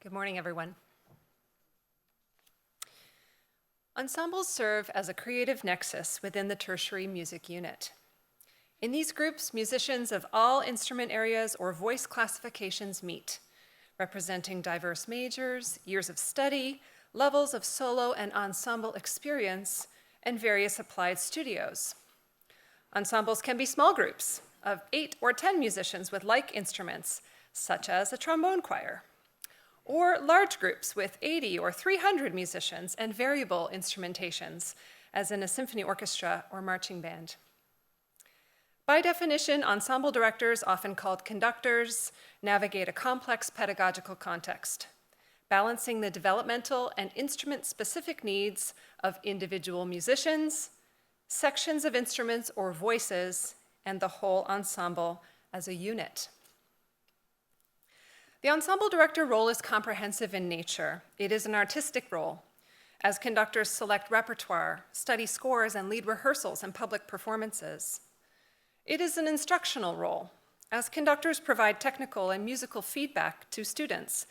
Good morning, everyone. Ensembles serve as a creative nexus within the tertiary music unit. In these groups, musicians of all instrument areas or voice classifications meet, representing diverse majors, years of study, levels of solo and ensemble experience, and various applied studios. Ensembles can be small groups of 8 or 10 musicians with like instruments, such as a trombone choir, or large groups with 80 or 300 musicians and variable instrumentations, as in a symphony orchestra or marching band. By definition, ensemble directors, often called conductors, navigate a complex pedagogical context, balancing the developmental and instrument-specific needs of individual musicians, sections of instruments or voices, and the whole ensemble as a unit. The ensemble director role is comprehensive in nature. It is an artistic role, as conductors select repertoire, study scores, and lead rehearsals and public performances. It is an instructional role, as conductors provide technical and musical feedback to students,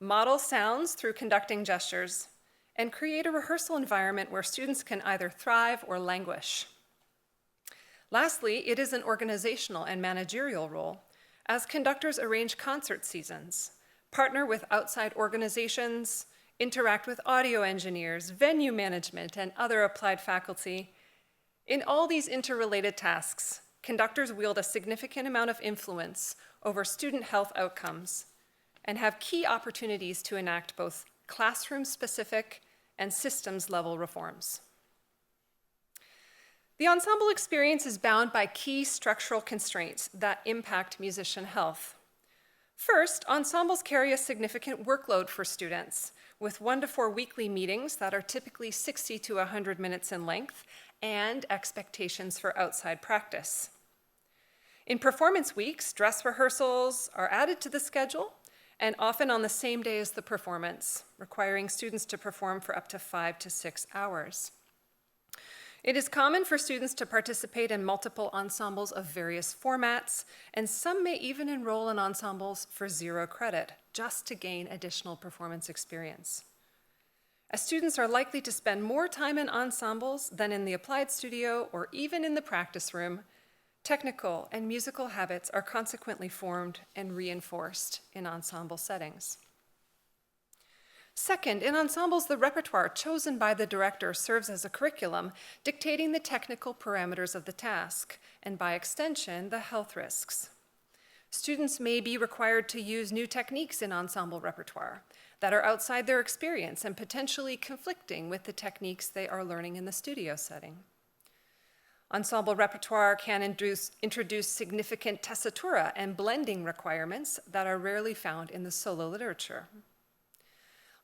model sounds through conducting gestures, and create a rehearsal environment where students can either thrive or languish. Lastly, it is an organizational and managerial role, as conductors arrange concert seasons, partner with outside organizations, interact with audio engineers, venue management, and other applied faculty. In all these interrelated tasks, conductors wield a significant amount of influence over student health outcomes and have key opportunities to enact both classroom-specific and systems-level reforms. The ensemble experience is bound by key structural constraints that impact musician health. First, ensembles carry a significant workload for students, with 1 to 4 weekly meetings that are typically 60 to 100 minutes in length, and expectations for outside practice. In performance weeks, dress rehearsals are added to the schedule, and often on the same day as the performance, requiring students to perform for up to 5 to 6 hours. It is common for students to participate in multiple ensembles of various formats, and some may even enroll in ensembles for 0 credit, just to gain additional performance experience. As students are likely to spend more time in ensembles than in the applied studio or even in the practice room, technical and musical habits are consequently formed and reinforced in ensemble settings. Second, in ensembles, the repertoire chosen by the director serves as a curriculum, dictating the technical parameters of the task, and by extension, the health risks. Students may be required to use new techniques in ensemble repertoire that are outside their experience and potentially conflicting with the techniques they are learning in the studio setting. Ensemble repertoire can introduce significant tessitura and blending requirements that are rarely found in the solo literature.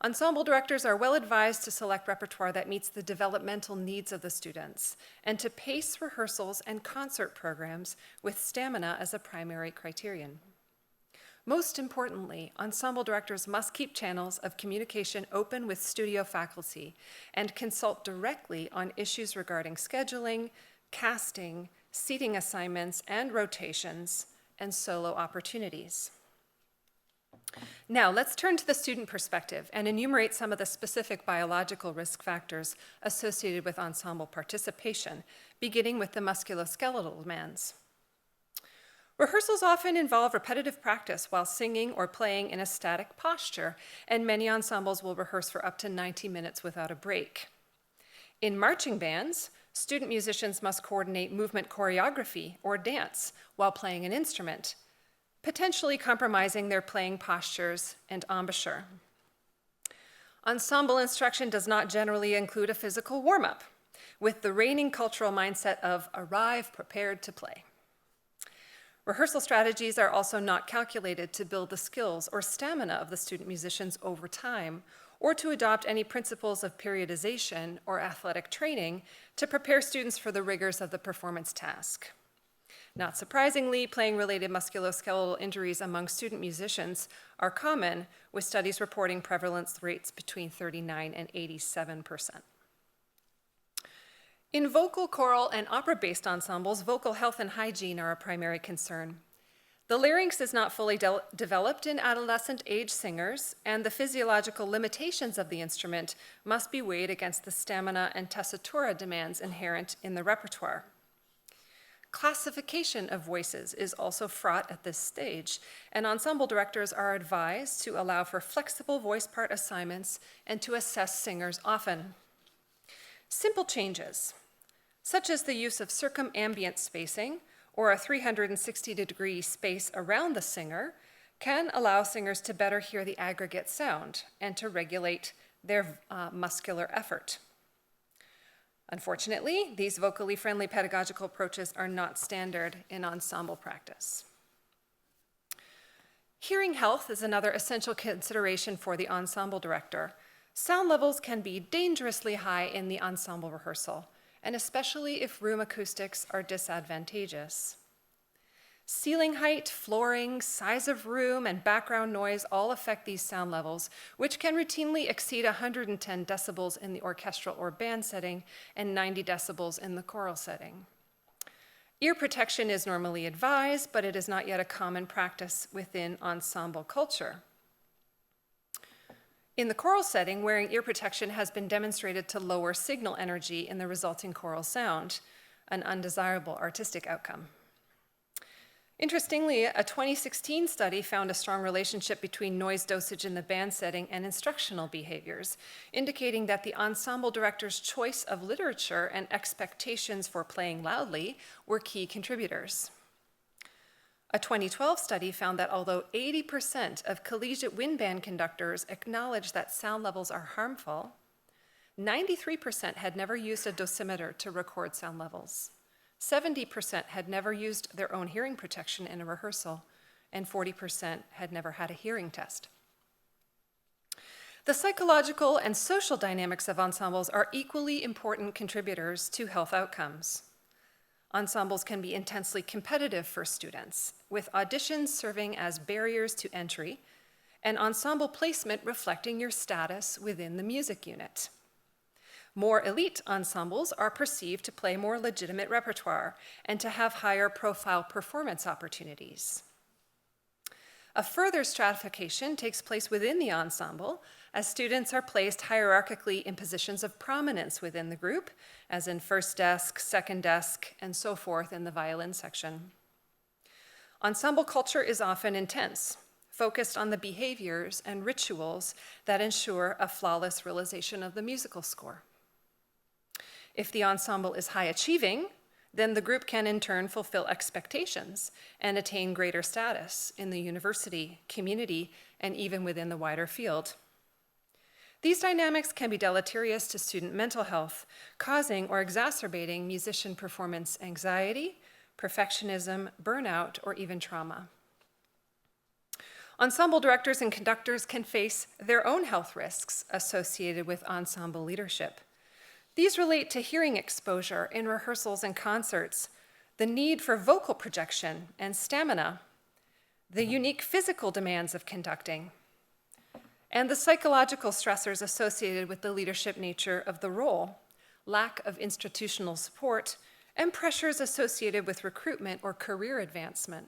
Ensemble directors are well advised to select repertoire that meets the developmental needs of the students and to pace rehearsals and concert programs with stamina as a primary criterion. Most importantly, ensemble directors must keep channels of communication open with studio faculty and consult directly on issues regarding scheduling, casting, seating assignments and rotations, and solo opportunities. Now, let's turn to the student perspective and enumerate some of the specific biological risk factors associated with ensemble participation, beginning with the musculoskeletal demands. Rehearsals often involve repetitive practice while singing or playing in a static posture, and many ensembles will rehearse for up to 90 minutes without a break. In marching bands, student musicians must coordinate movement choreography or dance while playing an instrument, potentially compromising their playing postures and embouchure. Ensemble instruction does not generally include a physical warm-up, with the reigning cultural mindset of arrive prepared to play. Rehearsal strategies are also not calculated to build the skills or stamina of the student musicians over time, or to adopt any principles of periodization or athletic training to prepare students for the rigors of the performance task. Not surprisingly, playing-related musculoskeletal injuries among student musicians are common, with studies reporting prevalence rates between 39% and 87%. In vocal, choral, and opera-based ensembles, vocal health and hygiene are a primary concern. The larynx is not fully developed in adolescent age singers, and the physiological limitations of the instrument must be weighed against the stamina and tessitura demands inherent in the repertoire. Classification of voices is also fraught at this stage, and ensemble directors are advised to allow for flexible voice part assignments and to assess singers often. Simple changes, such as the use of circumambient spacing or a 360-degree space around the singer, can allow singers to better hear the aggregate sound and to regulate their muscular effort. Unfortunately, these vocally friendly pedagogical approaches are not standard in ensemble practice. Hearing health is another essential consideration for the ensemble director. Sound levels can be dangerously high in the ensemble rehearsal, and especially if room acoustics are disadvantageous. Ceiling height, flooring, size of room, and background noise all affect these sound levels, which can routinely exceed 110 decibels in the orchestral or band setting and 90 decibels in the choral setting. Ear protection is normally advised, but it is not yet a common practice within ensemble culture. In the choral setting, wearing ear protection has been demonstrated to lower signal energy in the resulting choral sound, an undesirable artistic outcome. Interestingly, a 2016 study found a strong relationship between noise dosage in the band setting and instructional behaviors, indicating that the ensemble director's choice of literature and expectations for playing loudly were key contributors. A 2012 study found that although 80% of collegiate wind band conductors acknowledge that sound levels are harmful, 93% had never used a dosimeter to record sound levels. 70% had never used their own hearing protection in a rehearsal, and 40% had never had a hearing test. The psychological and social dynamics of ensembles are equally important contributors to health outcomes. Ensembles can be intensely competitive for students, with auditions serving as barriers to entry, and ensemble placement reflecting your status within the music unit. More elite ensembles are perceived to play more legitimate repertoire and to have higher profile performance opportunities. A further stratification takes place within the ensemble as students are placed hierarchically in positions of prominence within the group, as in first desk, second desk, and so forth in the violin section. Ensemble culture is often intense, focused on the behaviors and rituals that ensure a flawless realization of the musical score. If the ensemble is high achieving, then the group can in turn fulfill expectations and attain greater status in the university, community, and even within the wider field. These dynamics can be deleterious to student mental health, causing or exacerbating musician performance anxiety, perfectionism, burnout, or even trauma. Ensemble directors and conductors can face their own health risks associated with ensemble leadership. These relate to hearing exposure in rehearsals and concerts, the need for vocal projection and stamina, the unique physical demands of conducting, and the psychological stressors associated with the leadership nature of the role, lack of institutional support, and pressures associated with recruitment or career advancement.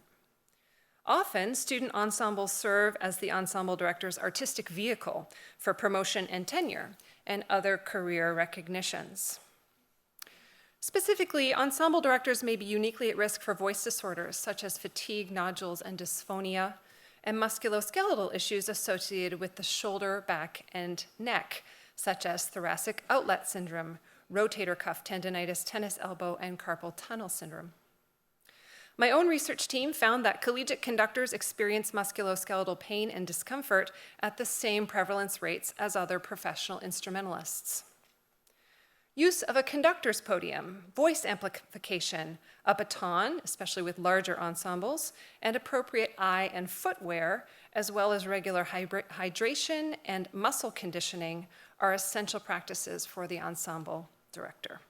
Often, student ensembles serve as the ensemble director's artistic vehicle for promotion and tenure and other career recognitions. Specifically, ensemble directors may be uniquely at risk for voice disorders such as fatigue, nodules, and dysphonia, and musculoskeletal issues associated with the shoulder, back, and neck, such as thoracic outlet syndrome, rotator cuff tendonitis, tennis elbow, and carpal tunnel syndrome. My own research team found that collegiate conductors experience musculoskeletal pain and discomfort at the same prevalence rates as other professional instrumentalists. Use of a conductor's podium, voice amplification, a baton, especially with larger ensembles, and appropriate eye and footwear, as well as regular hydration and muscle conditioning, are essential practices for the ensemble director.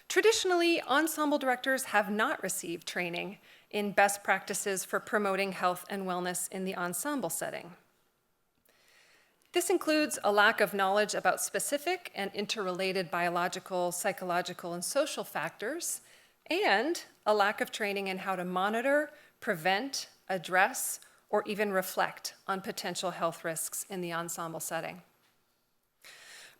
Traditionally, ensemble directors have not received training in best practices for promoting health and wellness in the ensemble setting. This includes a lack of knowledge about specific and interrelated biological, psychological, and social factors, and a lack of training in how to monitor, prevent, address, or even reflect on potential health risks in the ensemble setting.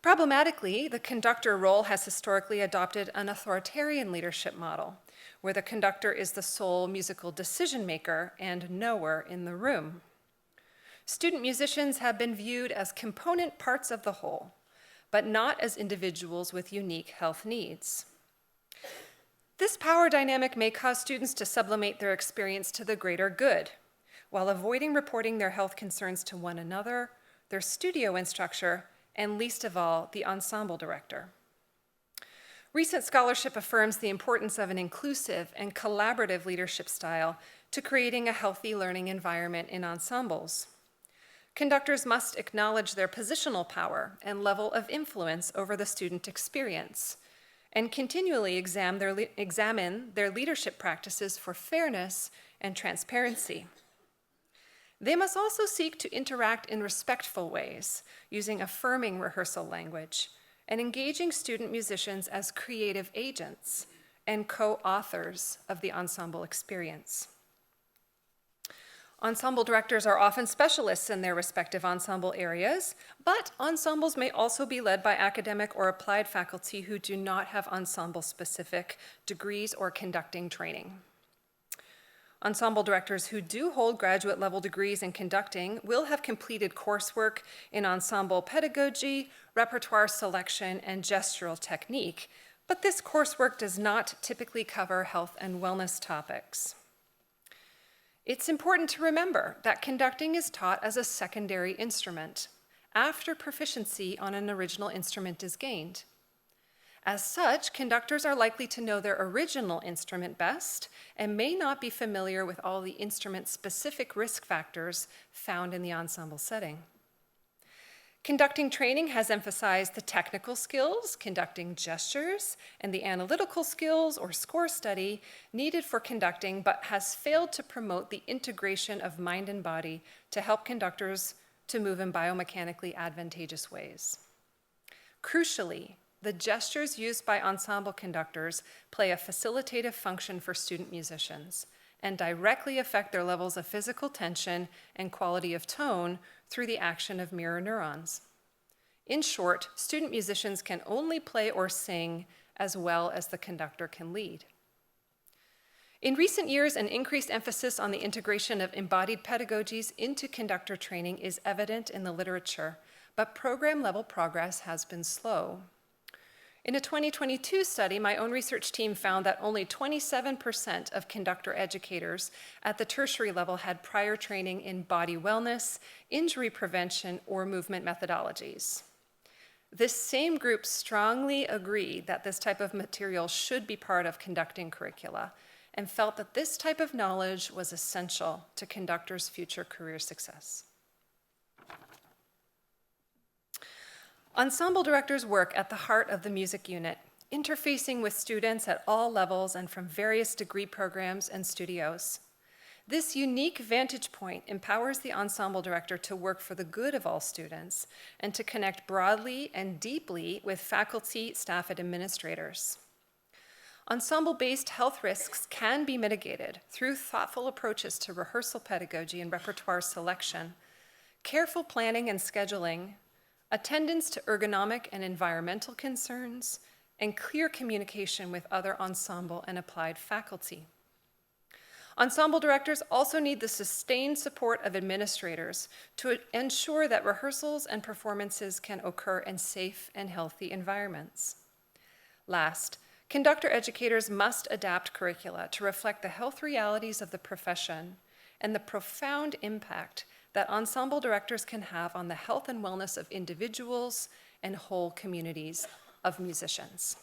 Problematically, the conductor role has historically adopted an authoritarian leadership model, where the conductor is the sole musical decision maker and knower in the room. Student musicians have been viewed as component parts of the whole, but not as individuals with unique health needs. This power dynamic may cause students to sublimate their experience to the greater good, while avoiding reporting their health concerns to one another, their studio instructor, and least of all, the ensemble director. Recent scholarship affirms the importance of an inclusive and collaborative leadership style to creating a healthy learning environment in ensembles. Conductors must acknowledge their positional power and level of influence over the student experience, and continually examine their leadership practices for fairness and transparency. They must also seek to interact in respectful ways, using affirming rehearsal language, and engaging student musicians as creative agents and co-authors of the ensemble experience. Ensemble directors are often specialists in their respective ensemble areas, but ensembles may also be led by academic or applied faculty who do not have ensemble-specific degrees or conducting training. Ensemble directors who do hold graduate-level degrees in conducting will have completed coursework in ensemble pedagogy, repertoire selection, and gestural technique, but this coursework does not typically cover health and wellness topics. It's important to remember that conducting is taught as a secondary instrument after proficiency on an original instrument is gained. As such, conductors are likely to know their original instrument best and may not be familiar with all the instrument-specific risk factors found in the ensemble setting. Conducting training has emphasized the technical skills, conducting gestures, and the analytical skills or score study needed for conducting, but has failed to promote the integration of mind and body to help conductors to move in biomechanically advantageous ways. Crucially, the gestures used by ensemble conductors play a facilitative function for student musicians and directly affect their levels of physical tension and quality of tone through the action of mirror neurons. In short, student musicians can only play or sing as well as the conductor can lead. In recent years, an increased emphasis on the integration of embodied pedagogies into conductor training is evident in the literature, but program-level progress has been slow. In a 2022 study, my own research team found that only 27% of conductor educators at the tertiary level had prior training in body wellness, injury prevention, or movement methodologies. This same group strongly agreed that this type of material should be part of conducting curricula and felt that this type of knowledge was essential to conductors' future career success. Ensemble directors work at the heart of the music unit, interfacing with students at all levels and from various degree programs and studios. This unique vantage point empowers the ensemble director to work for the good of all students and to connect broadly and deeply with faculty, staff, and administrators. Ensemble-based health risks can be mitigated through thoughtful approaches to rehearsal pedagogy and repertoire selection, careful planning and scheduling, attendance to ergonomic and environmental concerns, and clear communication with other ensemble and applied faculty. Ensemble directors also need the sustained support of administrators to ensure that rehearsals and performances can occur in safe and healthy environments. Last, conductor educators must adapt curricula to reflect the health realities of the profession and the profound impact that ensemble directors can have on the health and wellness of individuals and whole communities of musicians.